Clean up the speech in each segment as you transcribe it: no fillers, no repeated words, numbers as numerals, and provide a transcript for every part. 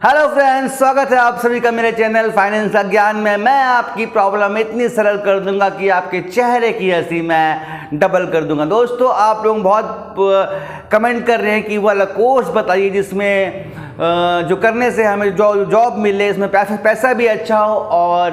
Hello friends, स्वागत है आप सभी का मेरे चैनल फाइनेंस का ज्ञान में। मैं आपकी प्रॉब्लम इतनी सरल कर दूंगा कि आपके चेहरे की हंसी मैं डबल कर दूंगा। दोस्तों, आप लोग बहुत कमेंट कर रहे हैं कि वो वाला कोर्स बताइए जिसमें जो करने से हमें जॉब मिले, इसमें पैसा भी अच्छा हो और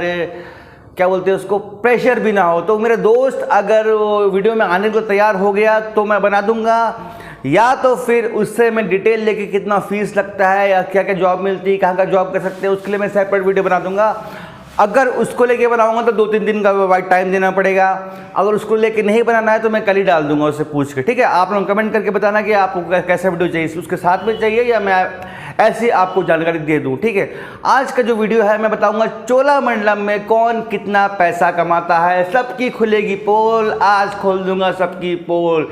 क्या बोलते हैं उसको, प्रेशर भी ना हो। तो मेरे दोस्त अगर वीडियो में आने को तैयार हो गया तो मैं बना दूंगा, या तो फिर उससे मैं डिटेल लेके कितना फीस लगता है या क्या क्या जॉब मिलती है, कहाँ का जॉब कर सकते हैं, उसके लिए मैं सेपरेट वीडियो बना दूंगा। अगर उसको लेके बनाऊंगा तो 2-3 दिन का वाइट टाइम देना पड़ेगा। अगर उसको लेके नहीं बनाना है तो मैं कल ही डाल दूंगा उससे पूछ के। ठीक है, आप लोग कमेंट करके बताना कि आपको कैसा वीडियो चाहिए, उसके साथ में चाहिए या मैं ऐसी आपको जानकारी दे दूं। ठीक है, आज का जो वीडियो है मैं बताऊंगा चोलामंडलम में कौन कितना पैसा कमाता है। सबकी खुलेगी पोल, आज खोल दूंगा सबकी पोल।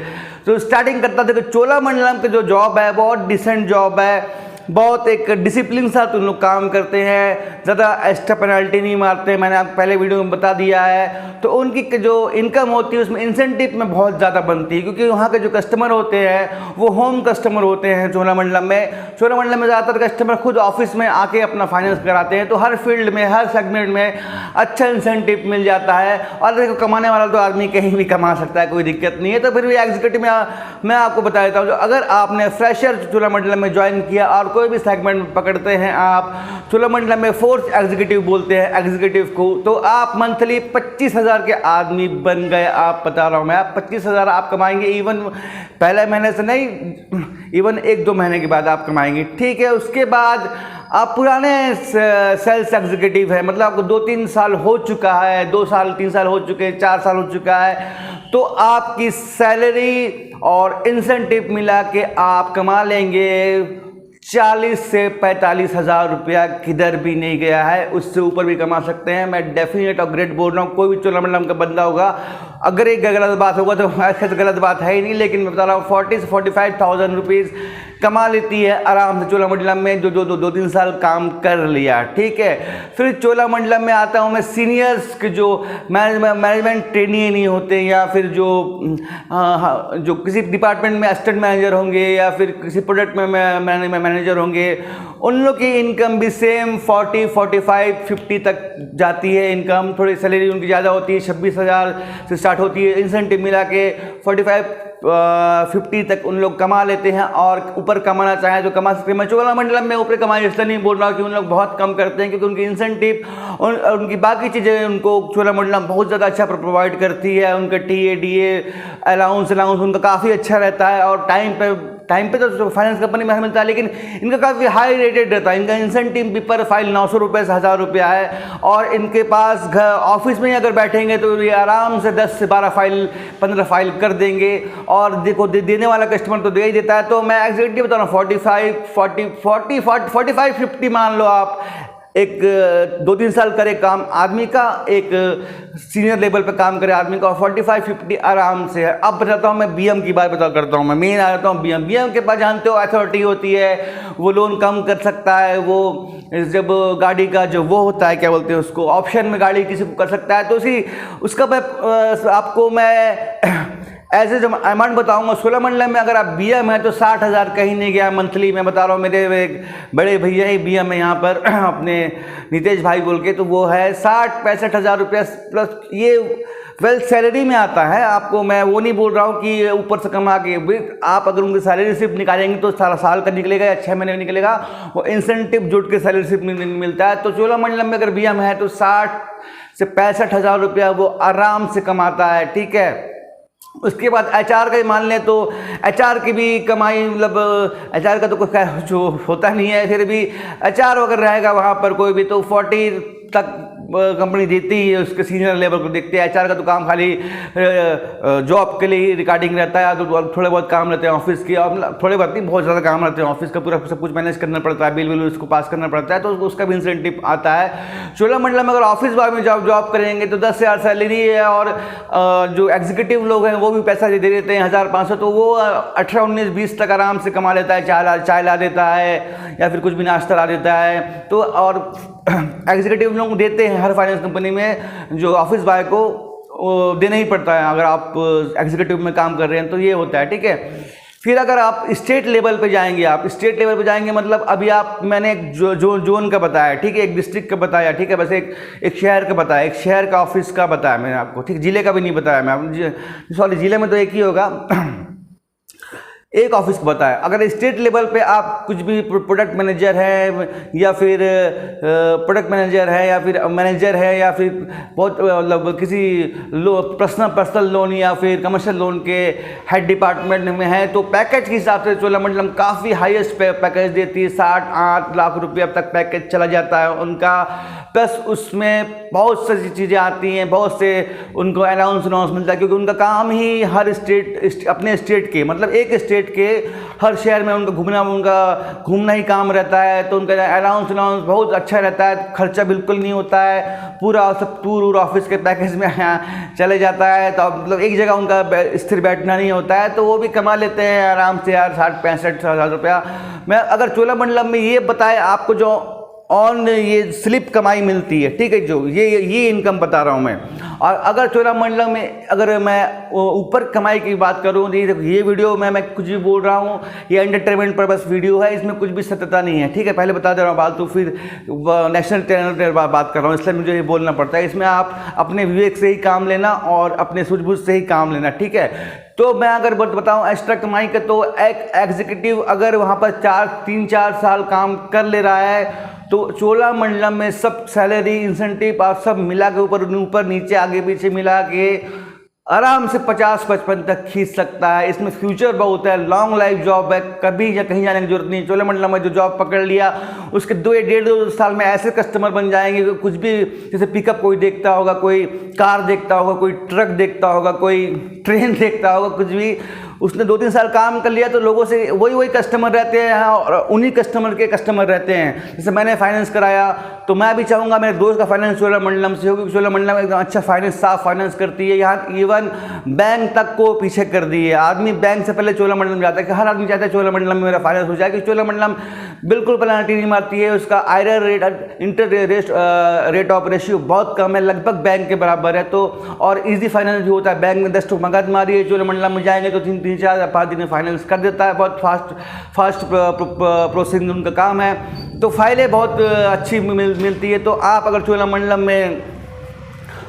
तो स्टार्टिंग करता था कि चोलामंडलम का जो जॉब है बहुत डिसेंट जॉब है, बहुत एक डिसिप्लिन साथ उन लोग काम करते हैं, ज़्यादा एक्स्ट्रा पेनल्टी नहीं मारते, मैंने आपको पहले वीडियो में बता दिया है। तो उनकी जो इनकम होती है उसमें इंसेंटिव में बहुत ज़्यादा बनती है, क्योंकि वहाँ के जो कस्टमर होते हैं वो होम कस्टमर होते हैं। चोलामंडलम में ज़्यादातर कस्टमर खुद ऑफिस में आके अपना फाइनेंस कराते हैं। तो हर फील्ड में, हर सेगमेंट में अच्छा इंसेंटिव मिल जाता है। और देखो, कमाने वाला तो आदमी कहीं भी कमा सकता है, कोई दिक्कत नहीं है। तो फिर भी एग्जीक्यूटिव में मैं आपको बता देता हूँ, अगर आपने फ्रेशर चोलामंडलम में ज्वाइन किया और कोई भी सेगमेंट पकड़ते हैं आप, चोलामंडलम में फोर्थ एग्जीक्यूटिव बोलते हैं एग्जीक्यूटिव को, तो आप मंथली 25,000 के आदमी बन गए। आप बता रहा हूं मैं, आप 25,000 आप कमाएंगे। इवन पहले महीने से नहीं, इवन 1-2 महीने के बाद आप कमाएंगे। ठीक है, उसके बाद आप पुराने सेल्स एग्जीक्यूटिव है, मतलब आपको 2-3 साल हो चुका है, 2 साल 3 साल हो चुके हैं, 4 साल हो चुका है, तो आपकी सैलरी और इंसेंटिव मिला के आप कमा लेंगे 40 से 45 हज़ार रुपया। किधर भी नहीं गया है, उससे ऊपर भी कमा सकते हैं। मैं डेफिनेट और ग्रेट बोल रहा हूँ। कोई भी चोलामंडलम का बंदा होगा, अगर एक गलत बात होगा तो ऐसे तो गलत बात है ही नहीं, लेकिन मैं बता रहा हूँ 40 से 45,000 रुपीज़ कमा लेती है आराम से चोलामंडलम में, जो 2-3 साल काम कर लिया। ठीक है, फिर चोलामंडलम में आता हूँ मैं सीनियर्स के, जो मैनेजमेंट ट्रेनी नहीं होते, या फिर जो किसी डिपार्टमेंट में असिस्टेंट मैनेजर होंगे या फिर किसी प्रोडक्ट में मैनेजर होंगे, उन लोग की इनकम भी सेम 40, 45, 50 तक जाती है इनकम। थोड़ी सैलरी उनकी ज़्यादा होती है, 26,000 से स्टार्ट होती है, इंसेंटिव मिला के 45-50 तक उन लोग कमा लेते हैं। और ऊपर कमाना चाहें तो कमा सकते हैं। मैं चोलामंडलम में ऊपर कमाए इसलिए नहीं बोल रहा कि उन लोग बहुत कम करते हैं, क्योंकि उनकी इंसेंटिव और उनकी बाकी चीज़ें उनको चोलामंडलम बहुत ज़्यादा अच्छा प्रोवाइड करती है। उनका TA DA अलाउंस उनका काफ़ी अच्छा रहता है, और टाइम पे तो फाइनेंस कंपनी में मिलता है, लेकिन इनका काफ़ी हाई रेटेड रहता है। इनका इंसेंटिव भी पर फाइल 900 रुपये से 1,000 रुपया है, और इनके पास घर ऑफिस में अगर बैठेंगे तो ये आराम से 10 से 12 फाइल 15 फाइल कर देंगे। और देखो, देने वाला कस्टमर तो दे ही देता है। तो मैं एग्जैक्टली बता रहा हूँ 45-50 मान लो आप। एक 2-3 साल करे काम आदमी का, एक सीनियर लेवल पे काम करे आदमी का, और 45-50 आराम से है। अब बताता हूँ मैं BM की बात करता हूँ मैं, मेन आ जाता हूँ BM के पास। जानते हो अथॉरिटी होती है, वो लोन कम कर सकता है। वो जब गाड़ी का जो वो होता है, क्या बोलते हैं उसको, ऑप्शन में गाड़ी किसी को कर सकता है, तो उसका मैं आपको मैं ऐसे जो अमाउंट बताऊंगा। चोलामंडलम में अगर आप BM है तो 60,000 कहीं नहीं गया मंथली। मैं बता रहा हूँ, मेरे एक बड़े भैया ही BM है यहाँ पर अपने नितेश भाई बोल के, तो वो है 60-65 हज़ार रुपया प्लस। ये वेल सैलरी में आता है आपको। मैं वो नहीं बोल रहा हूँ कि ऊपर से कमा के, आप अगर उनकी सैलरी सिर्फ निकालेंगे तो सारा साल का निकलेगा या 6 महीने में निकलेगा, वो इंसेंटिव जुट के सैलरी सिर्फ मिलता है। तो चोलामंडलम में अगर BM है तो 60 से 65 हज़ार रुपया वो आराम से कमाता है। ठीक है, उसके बाद HR का ही मान लें तो HR की भी कमाई, मतलब HR का तो कुछ जो होता नहीं है, फिर भी HR अगर रहेगा वहाँ पर कोई भी, तो 40 तक कंपनी देती है। उसके सीनियर लेवल को देखते हैं। HR का तो काम खाली जॉब के लिए रिकॉर्डिंग रहता है, तो थोड़े बहुत काम रहते हैं ऑफिस की, और थोड़े बहुत नहीं, बहुत ज़्यादा काम रहते हैं ऑफिस का। पूरा सब कुछ मैनेज करना पड़ता है, बिल उसको पास करना पड़ता है, तो उसका भी इंसेंटिव आता है। चोलामंडलम में अगर ऑफिस बार में जॉब करेंगे तो 10,000 सैलरी है, और जो एग्जीक्यूटिव लोग हैं वो भी पैसा दे देते हैं 1,500, तो वो 18, 19, 20 तक आराम से कमा लेता है। चाय ला देता है या फिर कुछ भी नाश्ता ला देता है। तो और एग्जीक्यूटिव लोग देते हैं हर फाइनेंस कंपनी में, जो ऑफिस बॉय को देना ही पड़ता है अगर आप एग्जीक्यूटिव में काम कर रहे हैं, तो ये होता है। ठीक है, फिर अगर आप स्टेट लेवल पे जाएंगे, आप स्टेट लेवल पे जाएंगे मतलब अभी मैंने एक जोन का बताया, ठीक है, एक डिस्ट्रिक्ट का बताया, ठीक है, बस एक शहर का बताया, एक शहर का ऑफिस का बताया मैंने आपको, ठीक, जिले का भी नहीं बताया मैं, सॉरी जिले में तो एक ही होगा एक ऑफिस को बताया। अगर स्टेट लेवल पे आप कुछ भी प्रोडक्ट मैनेजर है या फिर प्रोडक्ट मैनेजर है या फिर मैनेजर है या फिर बहुत मतलब किसी पर्सनल लोन या फिर कमर्शियल लोन के हेड डिपार्टमेंट में है, तो पैकेज के हिसाब से चोलामंडलम काफ़ी हाईएस्ट पैकेज देती है। 7-8 लाख रुपये अब तक पैकेज चला जाता है उनका, प्लस उसमें बहुत सारी चीज़ें आती हैं, बहुत से उनको अनाउंस मिलता है, क्योंकि उनका काम ही हर स्टेट अपने स्टेट के मतलब एक स्टेट के हर शहर में उनका घूमना ही काम रहता है। तो उनका अनाउंस बहुत अच्छा रहता है, खर्चा बिल्कुल नहीं होता है, पूरा सब टूर ऑफिस के पैकेज में चले जाता है। तो मतलब एक जगह उनका स्थिर बैठना नहीं होता है, तो वो भी कमा लेते हैं आराम से यार 60-65 हज़ार रुपया। मैं अगर चोलामंडलम में ये बताए आपको जो ऑन ये स्लिप कमाई मिलती है, ठीक है, जो ये इनकम बता रहा हूँ मैं। और अगर चोलामंडलम में अगर मैं ऊपर कमाई की बात करूँ तो ये वीडियो में मैं कुछ भी बोल रहा हूँ, ये एंटरटेनमेंट पर बस वीडियो है, इसमें कुछ भी सत्यता नहीं है, ठीक है, पहले बता दे रहा हूँ बात, तो फिर नेशनल चैनल पर बात कर रहा हूँ, इसलिए मुझे ये बोलना पड़ता है। इसमें आप अपने विवेक से ही काम लेना और अपने सूझबूझ से ही काम लेना, ठीक है। तो मैं अगर बताऊं एक्स्ट्रा कमाई का, तो एक एग्जीक्यूटिव अगर वहाँ पर 3-4 साल काम कर ले रहा है तो चोलामंडलम में सब सैलरी इंसेंटिव आप सब मिला के ऊपर नीचे आगे पीछे मिला के आराम से 50-55 तक खींच सकता है। इसमें फ्यूचर बहुत है, लॉन्ग लाइफ जॉब है, कभी या कहीं जाने की जरूरत नहीं। चोलामंडलम में जो जॉब पकड़ लिया उसके 2-1.5 साल में ऐसे कस्टमर बन जाएंगे, कुछ भी जैसे पिकअप कोई देखता होगा, कोई कार देखता होगा, कोई ट्रक देखता होगा, कोई ट्रेन देखता होगा, कुछ भी उसने 2-3 साल काम कर लिया तो लोगों से वही कस्टमर रहते हैं और उन्हीं कस्टमर के कस्टमर रहते हैं। जैसे मैंने फाइनेंस कराया तो मैं भी चाहूँगा मेरे दोस्त का फाइनेंस चोलामंडलम से हो, क्योंकि चोलामंडलम एकदम अच्छा फाइनेंस, साफ फाइनेंस करती है। यहाँ इवन बैंक तक को पीछे कर दी है, आदमी बैंक से पहले चोलामंडलम जाता है, कि हर आदमी चाहता है चोलामंडलम में मेरा फाइनेंस हो जाए, कि चोलामंडलम बिल्कुल पेनल्टी नहीं मारती है, उसका आयरर रेट ऑफ रेशियो बहुत कम है, लगभग बैंक के बराबर है। तो और ईजी फाइनेंस भी होता है, बैंक में 10 टोक मगज मारी है, चोलामंडलम में जाएंगे तो 3-4-5 दिन में फाइनेंस कर देता है, बहुत फास्ट प्रोसेसिंग उनका काम है, तो फाइलें बहुत अच्छी मिलती है। तो आप अगर चोलामंडलम में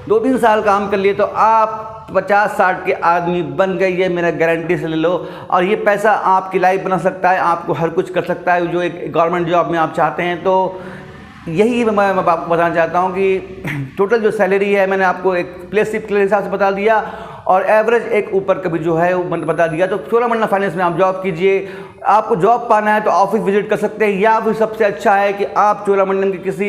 2-3 साल काम कर लिए तो आप 50-60 के आदमी बन गए, ये मेरा गारंटी से ले लो। और ये पैसा आपकी लाइफ बना सकता है, आपको हर कुछ कर सकता है, जो एक गवर्नमेंट जॉब में आप चाहते हैं। तो यही मैं आपको बताना चाहता हूँ कि टोटल जो सैलरी है मैंने आपको एक प्लेस शिफ्ट के हिसाब से बता दिया और एवरेज एक ऊपर का भी जो है वो बता दिया। तो चोलामंडलम फाइनेंस में आप जॉब कीजिए, आपको जॉब पाना है तो ऑफिस विजिट कर सकते हैं, या फिर सबसे अच्छा है कि आप चोलामंडलम के किसी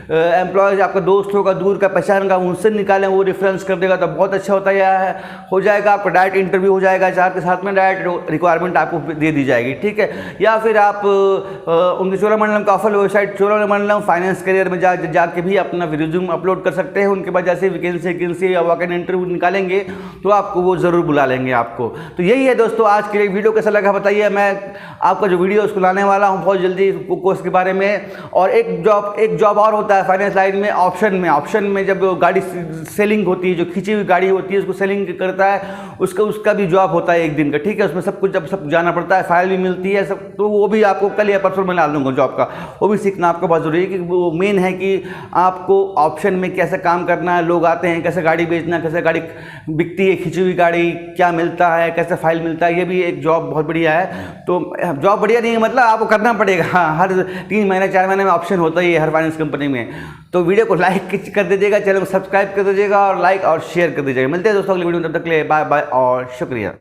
एम्प्लॉयज़, आपका दोस्त होगा दूर का पहचान का, उनसे निकालें, वो रेफरेंस कर देगा तो बहुत अच्छा होता है, हो जाएगा। आपका डायरेक्ट इंटरव्यू हो जाएगा, HR के साथ में डायरेक्ट रिक्वायरमेंट आपको दे दी जाएगी, ठीक है। या फिर आप उनके चोलामंडलम का offer website Cholamandalam finance career में जाके भी अपना रिज्यूम अपलोड कर सकते हैं। उनके बाद जैसे वैकेंसी या वॉक इन इंटरव्यू निकालेंगे तो आपको वो ज़रूर बुला लेंगे आपको। तो यही है दोस्तों आज के लिए वीडियो, कैसा लगा बताइए। मैं आपका जो वीडियो उसको लाने वाला हूँ बहुत जल्दी कोर्स के बारे में। और एक जॉब और होता है फाइनेंस लाइन में, ऑप्शन में जब गाड़ी सेलिंग होती है, जो खींची हुई गाड़ी होती है उसको सेलिंग करता है, उसका भी जॉब होता है 1 दिन का, ठीक है। उसमें सब कुछ जब सब जाना पड़ता है, फाइल भी मिलती है सब, तो वो भी आपको कल या परसों में ला दूँगा जॉब का, वो भी सीखना आपको बहुत ज़रूरी है। कि वो मेन है कि आपको ऑप्शन में कैसे काम करना है, लोग आते हैं कैसे गाड़ी बेचना, कैसे गाड़ी बिकती है, खींची हुई गाड़ी क्या मिलता है, कैसे फाइल मिलता है, ये भी एक जॉब बहुत बढ़िया है। तो जॉब बढ़िया नहीं है मतलब आपको करना पड़ेगा, हाँ, हर 3 महीने 4 महीने में ऑप्शन होता ही है हर फाइनेंस कंपनी में। तो वीडियो को लाइक कर दीजिएगा, चैनल को सब्सक्राइब कर दीजिएगा और लाइक और शेयर कर दीजिएगा। मिलते हैं दोस्तों अगली वीडियो में, तब तक के लिए बाय बाय और शुक्रिया।